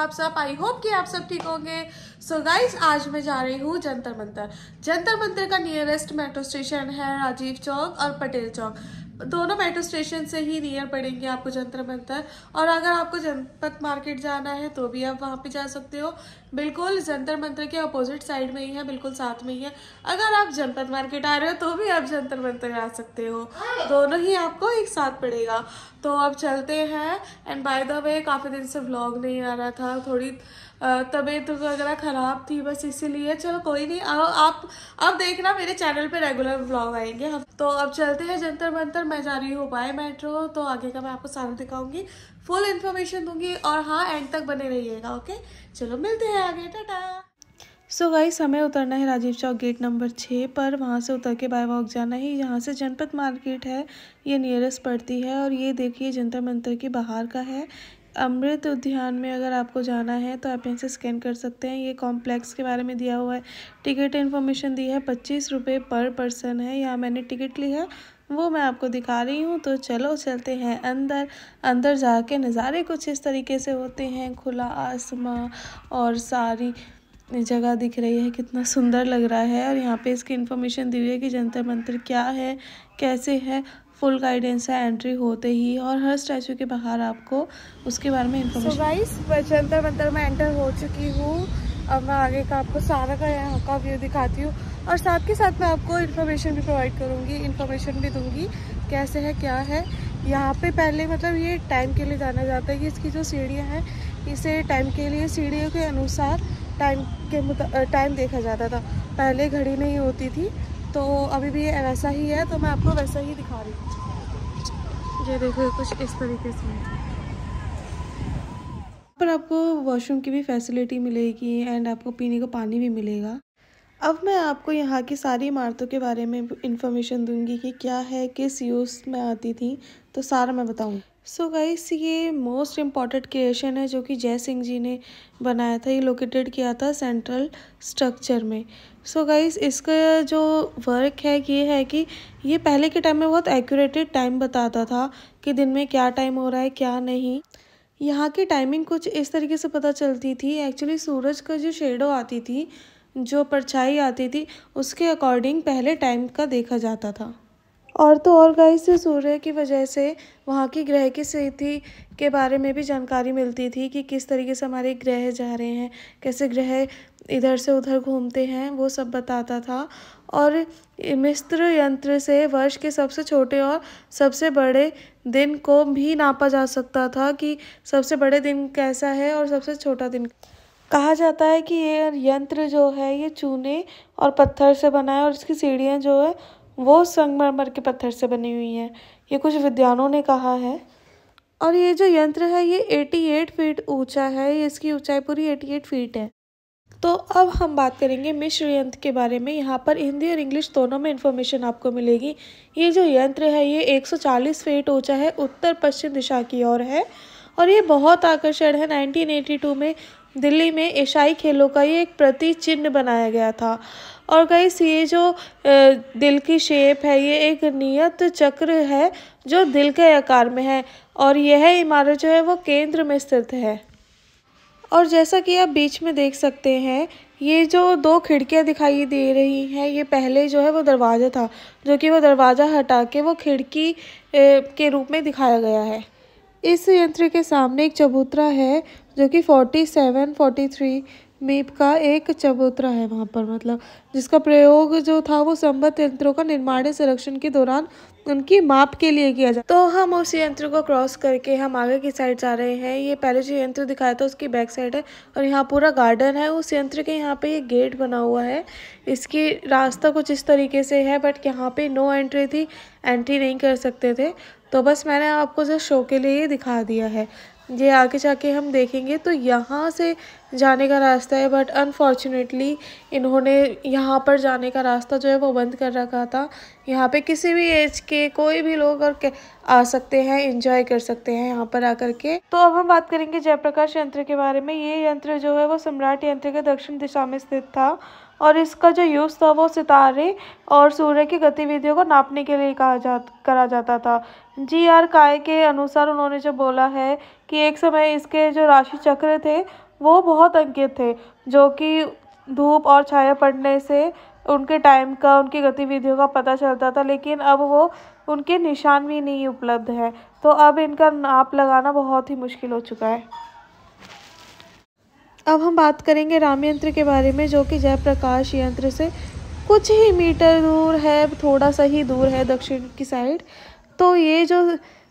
आप सब? I hope कि आप सब ठीक होंगे। सो गाइस, आज मैं जा रही हूँ जंतर मंतर। जंतर मंतर का नियरेस्ट मेट्रो स्टेशन है राजीव चौक और पटेल चौक। दोनों मेट्रो स्टेशन से ही नियर पड़ेंगे आपको जंतर मंतर। और अगर आपको जनपत मार्केट जाना है तो भी आप वहाँ पे जा सकते हो। बिल्कुल जंतर मंतर के अपोजिट साइड में ही है, बिल्कुल साथ में ही है। अगर आप जनपत मार्केट आ रहे हो तो भी आप जंतर मंतर आ सकते हो, दोनों ही आपको एक साथ पड़ेगा। तो अब चलते हैं। एंड बाय द वे, काफ़ी दिन से व्लॉग नहीं आ रहा था, थोड़ी तबीयत वगैरह ख़राब थी, बस इसीलिए। चलो कोई नहीं, आप अब देखना मेरे चैनल पे रेगुलर व्लॉग आएंगे। तो अब चलते हैं जंतर मंतर। मैं जा रही हूँ बाय मेट्रो, तो आगे का मैं आपको सारा दिखाऊंगी, फुल इन्फॉर्मेशन दूंगी। और हाँ, एंड तक बने रहिएगा। ओके, चलो मिलते हैं आगे। टाटा। सो गाइस, हमें उतरना है राजीव चौक गेट नंबर 6 पर। वहाँ से उतर के बाय वॉक जाना है। यहाँ से जनपत मार्केट है, ये नियरेस्ट पड़ती है। और ये देखिए जंतर मंतर के बाहर का है। अमृत उद्यान में अगर आपको जाना है तो आप यहाँ से स्कैन कर सकते हैं। ये कॉम्प्लेक्स के बारे में दिया हुआ है। टिकट इन्फॉर्मेशन दी है, 25 रुपये पर पर्सन है। यहाँ मैंने टिकट ली है, वो मैं आपको दिखा रही हूँ। तो चलो चलते हैं अंदर। अंदर जाके नज़ारे कुछ इस तरीके से होते हैं, खुला आसमां और सारी जगह दिख रही है, कितना सुंदर लग रहा है। और यहाँ पे इसकी इन्फॉर्मेशन दी हुई है कि जंतर मंतर क्या है, कैसे है। फुल गाइडेंस है एंट्री होते ही, और हर स्टैचू के बाहर आपको उसके बारे में information. So guys, Jantar Mantar में एंटर हो चुकी हूँ। अब मैं आगे का आपको सारा का यहाँ का व्यू दिखाती हूँ, और साथ के साथ मैं आपको इन्फॉर्मेशन भी प्रोवाइड करूँगी, इन्फॉर्मेशन भी दूँगी कैसे है क्या है। यहाँ पे पहले मतलब ये टाइम के लिए जाना जाता है कि इसकी जो सीढ़ियाँ हैं, इसे टाइम के लिए सीढ़ियों के अनुसार टाइम देखा जाता था। पहले घड़ी नहीं होती थी, तो अभी भी वैसा ही है, तो मैं आपको वैसा ही दिखा रही हूँ। ये देखो कुछ इस तरीके से। पर आपको वॉशरूम की भी फैसिलिटी मिलेगी एंड आपको पीने को पानी भी मिलेगा। अब मैं आपको यहाँ की सारी इमारतों के बारे में इंफॉर्मेशन दूंगी कि क्या है, किस यूज़ में आती थी, तो सारा मैं बताऊँगी। सो गाइस, ये मोस्ट इम्पॉर्टेंट क्रिएशन है जो कि जय सिंह जी ने बनाया था। ये लोकेटेड किया था सेंट्रल स्ट्रक्चर में। सो गाइस, इसका जो वर्क है ये है कि ये पहले के टाइम में बहुत एक्यूरेटेड टाइम बताता था कि दिन में क्या टाइम हो रहा है क्या नहीं। यहाँ की टाइमिंग कुछ इस तरीके से पता चलती थी। एक्चुअली सूरज का जो शेडो आती थी, जो परछाई आती थी, उसके अकॉर्डिंग पहले टाइम का देखा जाता था। और तो और गाइस, सूर्य की वजह से वहाँ की ग्रह की स्थिति के बारे में भी जानकारी मिलती थी कि किस तरीके से हमारे ग्रह जा रहे हैं, कैसे ग्रह इधर से उधर घूमते हैं, वो सब बताता था। और मिस्र यंत्र से वर्ष के सबसे छोटे और सबसे बड़े दिन को भी नापा जा सकता था कि सबसे बड़े दिन कैसा है और सबसे छोटा दिन। कहा जाता है कि ये यंत्र जो है ये चूने और पत्थर से बना है, और इसकी सीढ़ियाँ जो है वो संगमरमर के पत्थर से बनी हुई हैं, ये कुछ विद्वानों ने कहा है। और ये जो यंत्र है ये 88 फीट ऊंचा है, ये इसकी ऊंचाई पूरी 88 फीट है। तो अब हम बात करेंगे मिश्र यंत्र के बारे में। यहाँ पर हिंदी और इंग्लिश दोनों में इन्फॉर्मेशन आपको मिलेगी। ये जो यंत्र है ये 140 फीट ऊंचा है, उत्तर पश्चिम दिशा की ओर है, और ये बहुत आकर्षण है। 1982 में दिल्ली में एशियाई खेलों का ये एक प्रतीक चिन्ह बनाया गया था। और गाइस, ये जो दिल की शेप है ये एक नियत चक्र है जो दिल के आकार में है, और यह इमारत जो है वो केंद्र में स्थित है। और जैसा कि आप बीच में देख सकते हैं, ये जो दो खिड़कियां दिखाई दे रही हैं, ये पहले जो है वो दरवाज़ा था, जो कि वो दरवाज़ा हटा के वो खिड़की के रूप में दिखाया गया है। इस यंत्र के सामने एक चबूतरा है जो कि 47-43 मीप का एक चबूतरा है वहाँ पर, मतलब जिसका प्रयोग जो था वो संबद्ध यंत्रों का निर्माण संरक्षण के दौरान उनकी माप के लिए किया जाता। तो हम उस यंत्र को क्रॉस करके हम आगे की साइड जा रहे हैं। ये पहले जो यंत्र दिखाया था उसकी बैक साइड है, और यहाँ पूरा गार्डन है उस यंत्र के। यहाँ पे ये गेट बना हुआ है, इसकी रास्ता कुछ इस तरीके से है, बट यहाँ पे नो एंट्री थी, एंट्री नहीं कर सकते थे। तो बस मैंने आपको जो शो के लिए ये दिखा दिया है। ये आगे जाके हम देखेंगे तो यहाँ से जाने का रास्ता है, बट अनफॉर्चुनेटली इन्होंने यहाँ पर जाने का रास्ता जो है वो बंद कर रखा था। यहाँ पे किसी भी एज के कोई भी लोग और आ सकते हैं, एंजॉय कर सकते हैं यहाँ पर आकर के। तो अब हम बात करेंगे जयप्रकाश यंत्र के बारे में। ये यंत्र जो है वो सम्राट यंत्र के दक्षिण दिशा में स्थित था, और इसका जो यूज़ था वो सितारे और सूर्य की गतिविधियों को नापने के लिए करा जाता था। GR काय के अनुसार उन्होंने जो बोला है कि एक समय इसके जो राशि चक्र थे वो बहुत अंकित थे, जो कि धूप और छाया पड़ने से उनके टाइम का, उनकी गतिविधियों का पता चलता था, लेकिन अब वो उनके निशान भी नहीं उपलब्ध है। तो अब इनका नाप लगाना बहुत ही मुश्किल हो चुका है। अब हम बात करेंगे राम यंत्र के बारे में, जो कि जयप्रकाश यंत्र से कुछ ही मीटर दूर है, थोड़ा सा ही दूर है दक्षिण की साइड। तो ये जो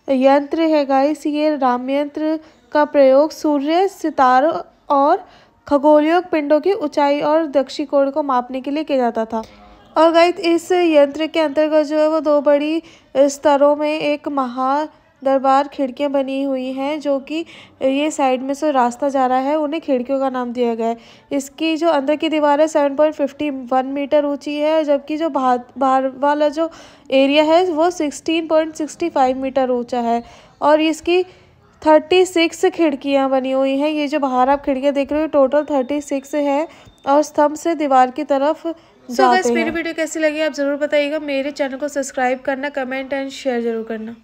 यंत्र है गाइस, ये राम यंत्र का प्रयोग सूर्य, सितारों और खगोलीय पिंडों की ऊंचाई और दृष्टिकोण को मापने के लिए किया जाता था। और गाइस इस यंत्र के अंतर्गत जो है वो 2 बड़ी स्तरों में एक महादरबार खिड़कियां बनी हुई हैं, जो कि ये साइड में से रास्ता जा रहा है, उन्हें खिड़कियों का नाम दिया गया है। इसकी जो अंदर की दीवार है 7.51 मीटर ऊंची है, जबकि जो बाहर वाला जो एरिया है वो 16.65 मीटर ऊंचा है। और इसकी 36 खिड़कियां बनी हुई हैं। ये जो बाहर आप खिड़कियां देख रहे हो टोटल 36 है, और स्तंभ से दीवार की तरफ जाते हैं। मेरी वीडियो कैसी लगी आप ज़रूर बताइएगा। मेरे चैनल को सब्सक्राइब करना, कमेंट एंड शेयर ज़रूर करना।